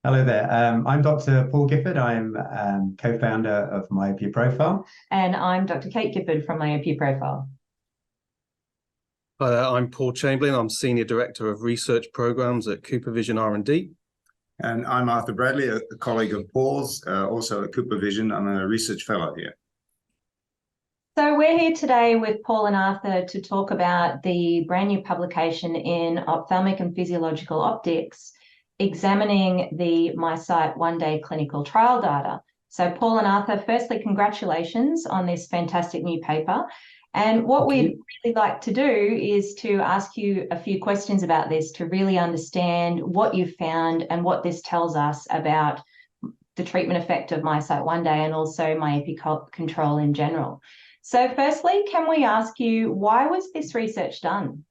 Hello there. I'm Dr. Paul Gifford. I'm co-founder of Myopia Profile. And I'm Dr. Kate Gifford from Myopia Profile. Hi there, I'm Paul Chamberlain. I'm Senior Director of Research Programs at CooperVision R&D. And I'm Arthur Bradley, a colleague of Paul's, also at CooperVision. I'm a research fellow here. So we're here today with Paul and Arthur to talk about the brand new publication in Ophthalmic and Physiological Optics, examining the MiSight one-day clinical trial data. So Paul and Arthur, firstly, congratulations on this fantastic new paper. And what we'd really like to do is to ask you a few questions about this to really understand what you've found and what this tells us about the treatment effect of MiSight one day and also myopia control in general. So firstly, can we ask you, why was this research done?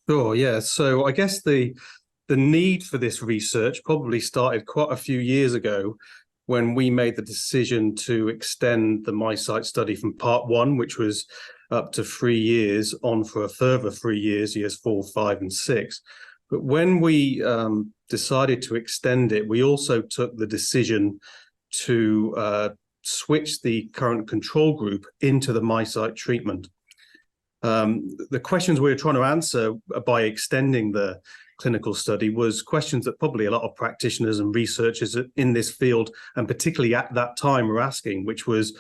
Sure, yeah. So I guess the need for this research probably started quite a few years ago when we made the decision to extend the MiSight study from part 1, which was up to 3 years, on for a further 3 years, years 4, 5, and 6. But when we decided to extend it, we also took the decision to switch the current control group into the MiSight treatment. The questions we were trying to answer by extending the clinical study was questions that probably a lot of practitioners and researchers in this field, and particularly at that time, were asking, which was,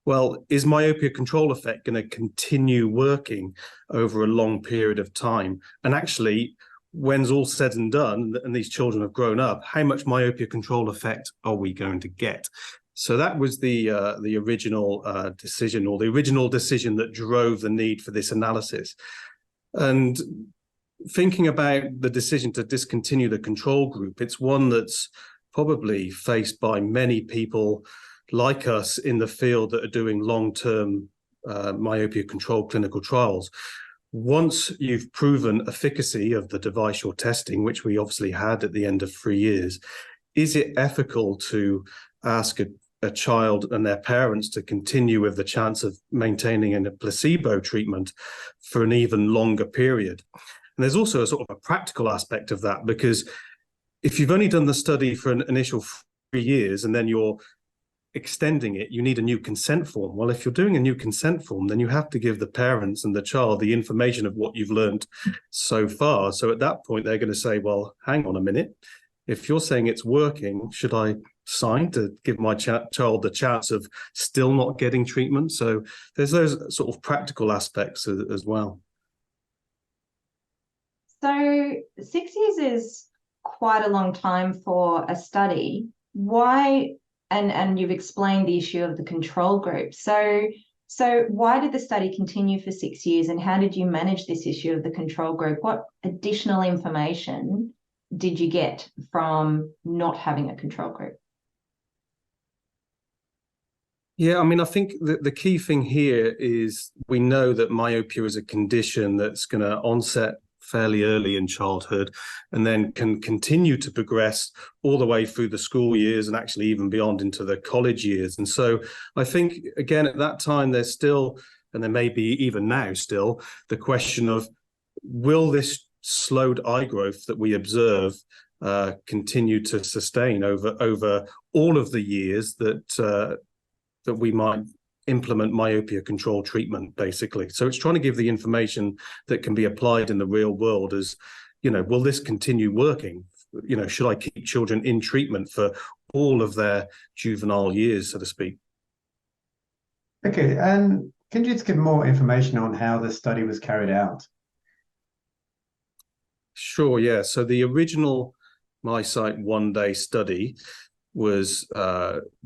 well, is myopia control effect going to continue working over a long period of time? And actually, when's all said and done, and these children have grown up, how much myopia control effect are we going to get? So that was the original decision, or the original decision that drove the need for this analysis. And thinking about the decision to discontinue the control group, it's one that's probably faced by many people like us in the field that are doing long-term myopia control clinical trials. Once you've proven efficacy of the device you're testing, which we obviously had at the end of 3 years, is it ethical to ask a child and their parents to continue with the chance of maintaining a placebo treatment for an even longer period? And there's also a sort of a practical aspect of that, because if you've only done the study for an initial 3 years and then you're extending it, you need a new consent form. Well, if you're doing a new consent form, then you have to give the parents and the child the information of what you've learned so far. So at that point, they're going to say, well, hang on a minute. If you're saying it's working, should I sign to give my child the chance of still not getting treatment? So there's those sort of practical aspects as well. So 6 years is quite a long time for a study. Why, and you've explained the issue of the control group. So why did the study continue for 6 years, and how did you manage this issue of the control group? What additional information did you get from not having a control group? Yeah, I mean, I think the key thing here is we know that myopia is a condition that's going to onset fairly early in childhood and then can continue to progress all the way through the school years and actually even beyond into the college years. And so I think, again, at that time, there's still, and there may be even now still, the question of, will this slowed eye growth that we observe continue to sustain over all of the years that we might implement myopia control treatment, basically. So it's trying to give the information that can be applied in the real world as, you know, will this continue working? You know, should I keep children in treatment for all of their juvenile years, so to speak? Okay, and can you just give more information on how the study was carried out? Sure, yeah. So the original MiSight one-day study was,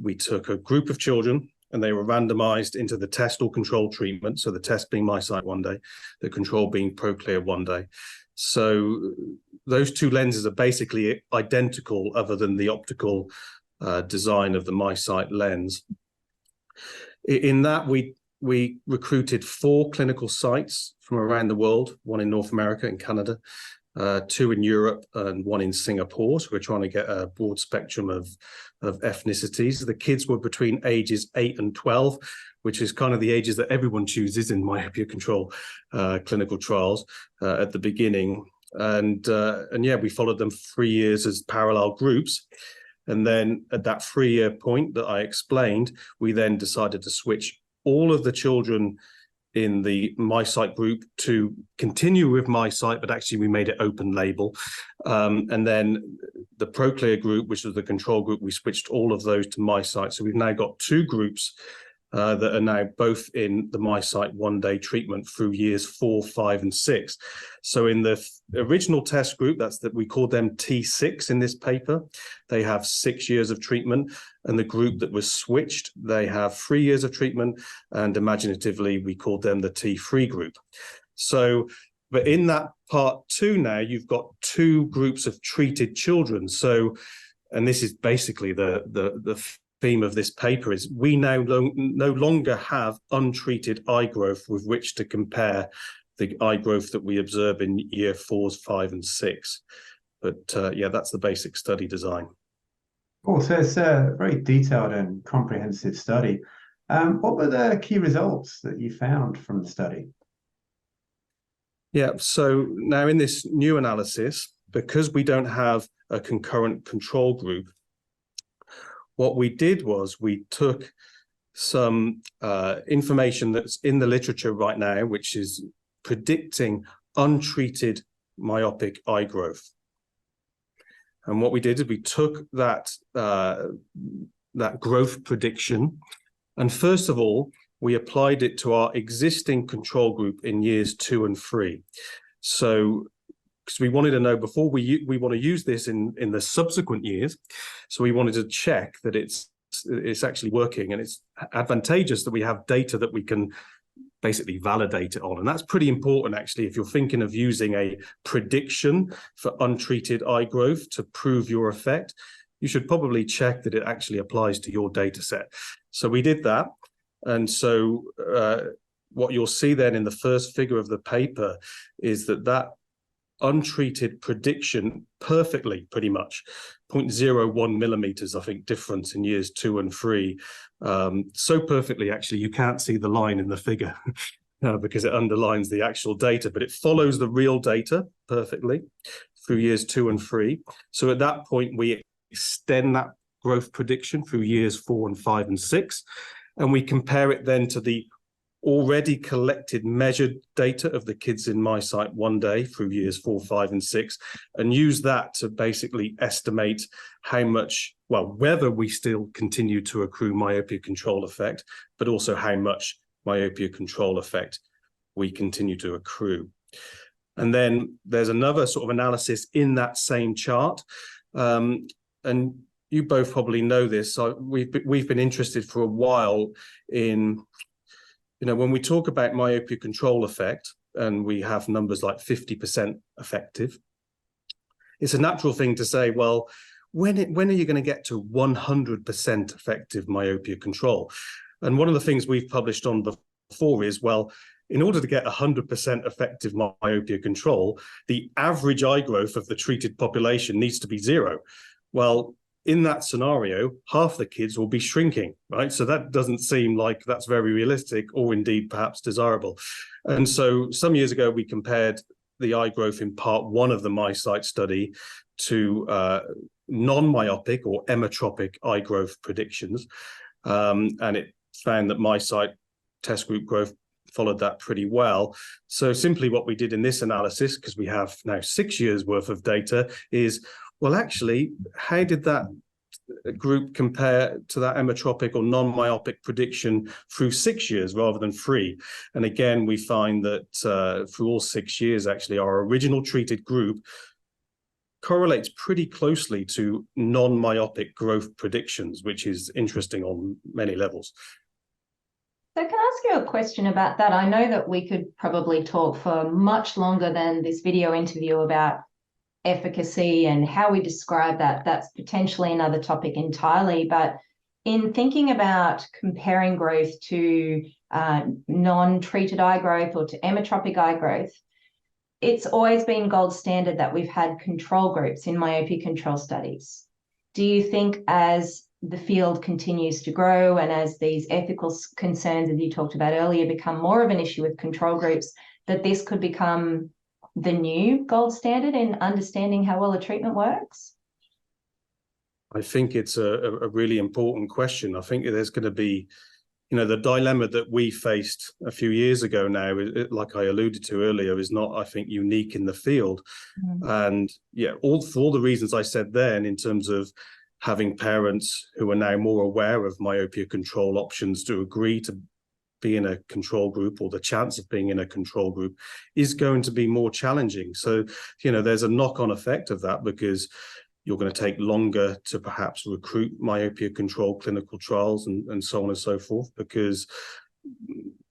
we took a group of children and they were randomized into the test or control treatment. So the test being MiSight one day, the control being ProClear one day. So those two lenses are basically identical other than the optical design of the MiSight lens. In that, we recruited 4 clinical sites from around the world, 1 in North America and Canada, 2 in Europe and 1 in Singapore. So we're trying to get a broad spectrum of ethnicities. The kids were between ages 8 and 12, which is kind of the ages that everyone chooses in myopia control clinical trials at the beginning. And yeah, we followed them for 3 years as parallel groups. And then at that 3-year point that I explained, we then decided to switch all of the children in the MiSight group to continue with MiSight, but actually we made it open label. And then the ProClear group, which was the control group, we switched all of those to MiSight. So we've now got 2 groups that are now both in the MiSight 1-day treatment through years 4, 5, and 6. So in the original test group, we called them T6 in this paper. They have 6 years of treatment, and the group that was switched, they have 3 years of treatment, and imaginatively, we called them the T3 group. So, but in that part 2 now, you've got 2 groups of treated children. So, and this is basically the theme of this paper is we now no longer have untreated eye growth with which to compare the eye growth that we observe in year 4s, 5, and 6. But yeah, that's the basic study design. Oh, so it's a very detailed and comprehensive study. What were the key results that you found from the study? Yeah, so now in this new analysis, because we don't have a concurrent control group, what we did was we took some information that's in the literature right now, which is predicting untreated myopic eye growth. And what we did is we took that growth prediction, and first of all, we applied it to our existing control group in years 2 and 3. So, because we wanted to know before we want to use this in the subsequent years, so we wanted to check that it's actually working, and it's advantageous that we have data that we can basically validate it on. And that's pretty important, actually, if you're thinking of using a prediction for untreated eye growth to prove your effect, you should probably check that it actually applies to your data set. So we did that. And so what you'll see then in the first figure of the paper is that untreated prediction perfectly, pretty much 0.01 millimeters, I think, difference in years 2 and 3. So perfectly, actually, you can't see the line in the figure because it underlines the actual data, but it follows the real data perfectly through years 2 and 3. So at that point, we extend that growth prediction through years 4 and 5 and 6, and we compare it then to the already collected measured data of the kids in MiSight 1 day through years 4, 5, and 6, and use that to basically estimate how much, well, whether we still continue to accrue myopia control effect, but also how much myopia control effect we continue to accrue. And then there's another sort of analysis in that same chart. And you both probably know this. So we've been interested for a while in, when we talk about myopia control effect, and we have numbers like 50% effective, it's a natural thing to say, well, when are you going to get to 100% effective myopia control? And one of the things we've published on before is, well, in order to get 100% effective myopia control, the average eye growth of the treated population needs to be 0. Well, in that scenario, half the kids will be shrinking, right? So that doesn't seem like that's very realistic or indeed perhaps desirable. And so some years ago, we compared the eye growth in part 1 of the MiSight study to non-myopic or emmetropic eye growth predictions. And it found that MiSight test group growth followed that pretty well. So simply what we did in this analysis, because we have now 6 years worth of data, is, well, actually, how did that group compare to that emmetropic or non-myopic prediction through 6 years rather than 3? And again, we find that through all 6 years, actually, our original treated group correlates pretty closely to non-myopic growth predictions, which is interesting on many levels. So can I ask you a question about that? I know that we could probably talk for much longer than this video interview about efficacy and how we describe that. That's potentially another topic entirely. But in thinking about comparing growth to non-treated eye growth or to emmetropic eye growth, it's always been gold standard that we've had control groups in myopia control studies. Do you think as the field continues to grow and as these ethical concerns, as you talked about earlier, become more of an issue with control groups, that this could become the new gold standard in understanding how well a treatment works? I think it's a really important question. I think there's going to be, the dilemma that we faced a few years ago now, like I alluded to earlier, is not, I think, unique in the field. And yeah, for all the reasons I said then, in terms of having parents who are now more aware of myopia control options to agree to be in a control group, or the chance of being in a control group, is going to be more challenging. So, there's a knock-on effect of that, because you're going to take longer to perhaps recruit myopia control clinical trials and so on and so forth, because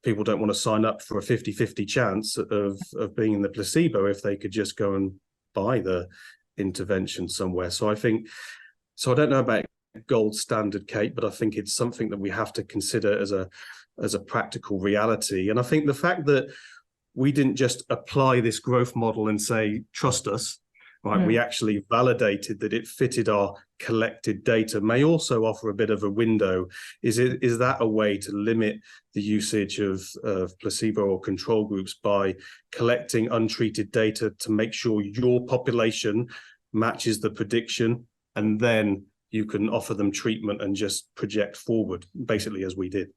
people don't want to sign up for a 50-50 chance of being in the placebo if they could just go and buy the intervention somewhere. So I don't know about gold standard, Kate, but I think it's something that we have to consider as a practical reality. And I think the fact that we didn't just apply this growth model and say, trust us, right? We actually validated that it fitted our collected data, may also offer a bit of a window. Is that a way to limit the usage of placebo or control groups by collecting untreated data to make sure your population matches the prediction, and then you can offer them treatment and just project forward, basically, as we did?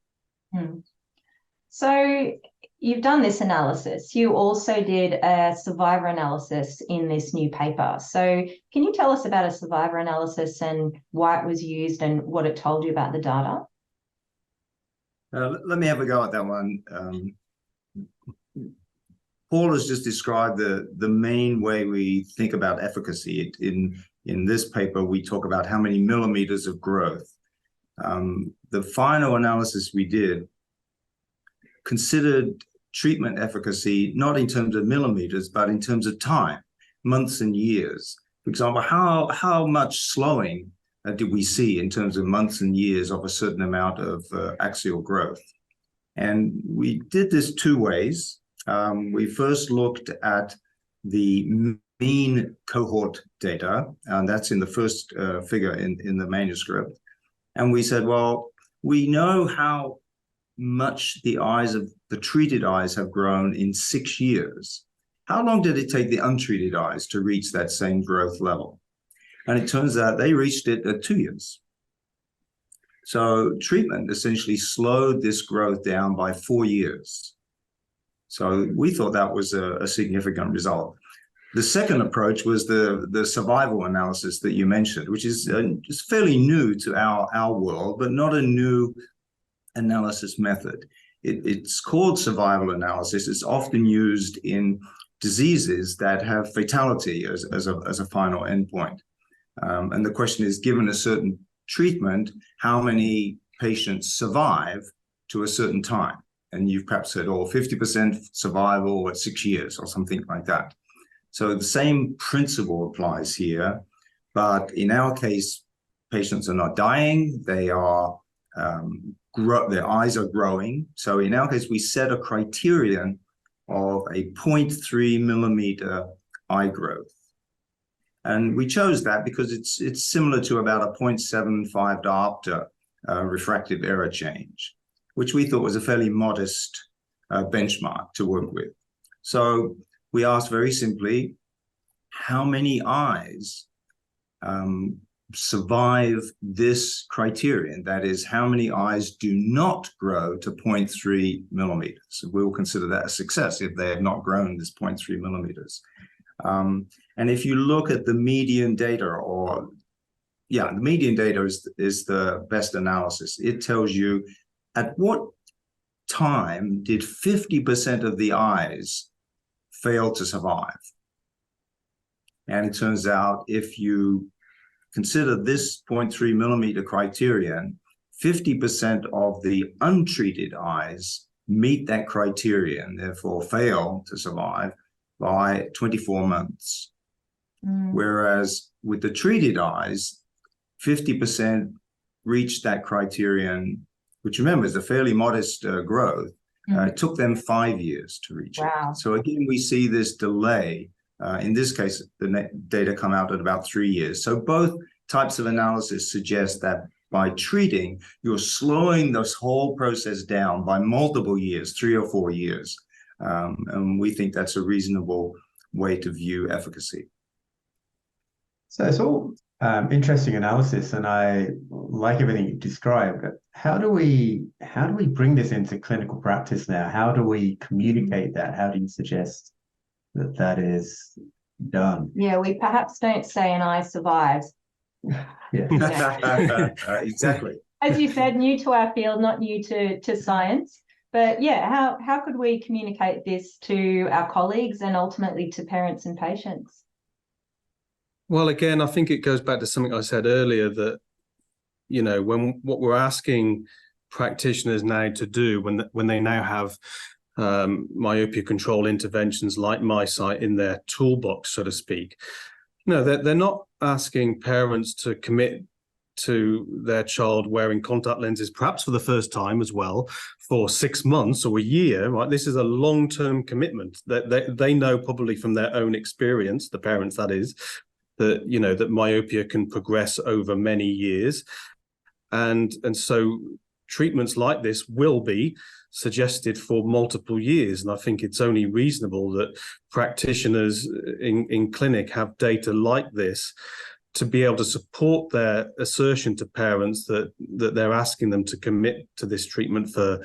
So you've done this analysis. You also did a survivor analysis in this new paper. So can you tell us about a survivor analysis and why it was used and what it told you about the data? Let me have a go at that one. Paul has just described the main way we think about efficacy. In this paper, we talk about how many millimeters of growth. The final analysis we did considered treatment efficacy not in terms of millimeters, but in terms of time, months and years. For example, how much slowing did we see in terms of months and years of a certain amount of axial growth? And we did this two ways. We first looked at the mean cohort data, and that's in the first figure in the manuscript. And we said, well, we know how much the eyes of the treated eyes have grown in 6 years. How long did it take the untreated eyes to reach that same growth level? And it turns out they reached it at 2 years. So treatment essentially slowed this growth down by 4 years. So we thought that was a significant result. The second approach was the survival analysis that you mentioned, which is just fairly new to our world, but not a new analysis method. It's called survival analysis. It's often used in diseases that have fatality as a final endpoint. And the question is, given a certain treatment, how many patients survive to a certain time? And you've perhaps heard, 50% survival at 6 years or something like that. So the same principle applies here, but in our case, patients are not dying. They are their eyes are growing. So in our case, we set a criterion of a 0.3 millimeter eye growth. And we chose that because it's similar to about a 0.75 diopter refractive error change, which we thought was a fairly modest benchmark to work with. So we asked very simply, how many eyes survive this criterion? That is, how many eyes do not grow to 0.3 millimeters? We will consider that a success if they have not grown this 0.3 millimeters. And if you look at the median data, the median data is the best analysis. It tells you at what time did 50% of the eyes fail to survive. And it turns out if you consider this 0.3 millimeter criterion, 50% of the untreated eyes meet that criterion, therefore fail to survive by 24 months. Whereas with the treated eyes, 50% reached that criterion, which remember is a fairly modest growth. It took them 5 years to reach it. So again, we see this delay. In this case, the data come out at about 3 years. So both types of analysis suggest that by treating, you're slowing this whole process down by multiple years, 3 or 4 years. And we think that's a reasonable way to view efficacy. So it's all interesting analysis, and I like everything you described. But how do we bring this into clinical practice now? How do we communicate that? How do you suggest that that is done? Yeah, we perhaps don't say an eye survives. Yeah. Exactly. As you said, new to our field, not new to science. But yeah, how could we communicate this to our colleagues and ultimately to parents and patients? Well, again, I think it goes back to something I said earlier that, you know, what we're asking practitioners now to do when they now have myopia control interventions like MiSight in their toolbox, so to speak. No, they're not asking parents to commit to their child wearing contact lenses, perhaps for the first time as well, for 6 months or a year, right? This is a long-term commitment that they know probably from their own experience, the parents that is, that, you know, that myopia can progress over many years. And so treatments like this will be suggested for multiple years. And I think it's only reasonable that practitioners in clinic have data like this to be able to support their assertion to parents that they're asking them to commit to this treatment for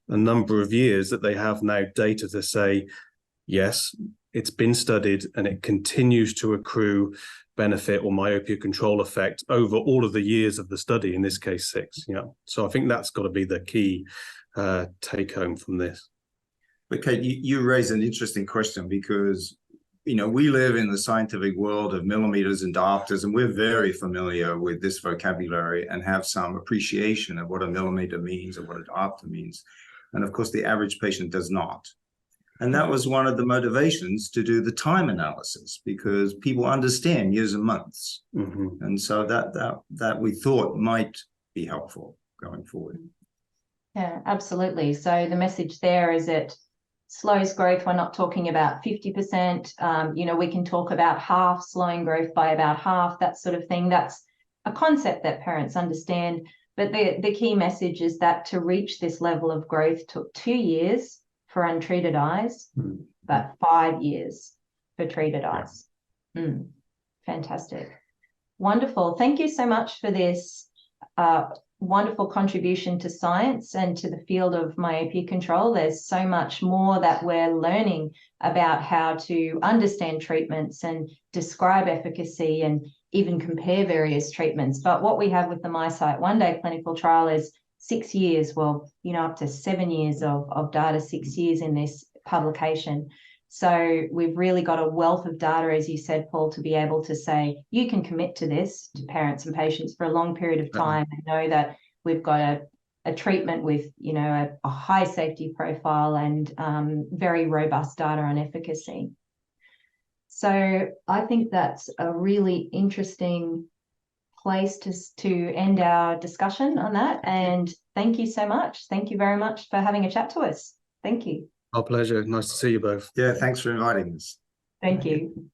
a number of years, that they have now data to say, yes, it's been studied and it continues to accrue benefit or myopia control effect over all of the years of the study, in this case 6. Yeah. So I think that's got to be the key take home from this. But Kate, you raise an interesting question because, you know, we live in the scientific world of millimeters and diopters, and we're very familiar with this vocabulary and have some appreciation of what a millimeter means and what a diopter means. And of course, the average patient does not. And that was one of the motivations to do the time analysis, because people understand years and months. Mm-hmm. And so that we thought might be helpful going forward. Yeah, absolutely. So the message there is it slows growth. We're not talking about 50%. You know, we can talk about half, slowing growth by about half, that sort of thing. That's a concept that parents understand. But the key message is that to reach this level of growth took 2 years for untreated eyes, but 5 years for treated eyes. Fantastic. Wonderful. Thank you so much for this wonderful contribution to science and to the field of myopia control. There's so much more that we're learning about how to understand treatments and describe efficacy and even compare various treatments. But what we have with the MiSight one-day clinical trial is 6 years, well, you know, up to 7 years of data, 6 years in this publication. So we've really got a wealth of data, as you said, Paul, to be able to say, you can commit to this to parents and patients for a long period of time and know that we've got a treatment with, you know, a high safety profile and very robust data on efficacy. So I think that's a really interesting place to end our discussion on that. And thank you so much. Thank you very much for having a chat to us. Thank you. Our pleasure. Nice to see you both. Yeah, thanks for inviting us. Thank you.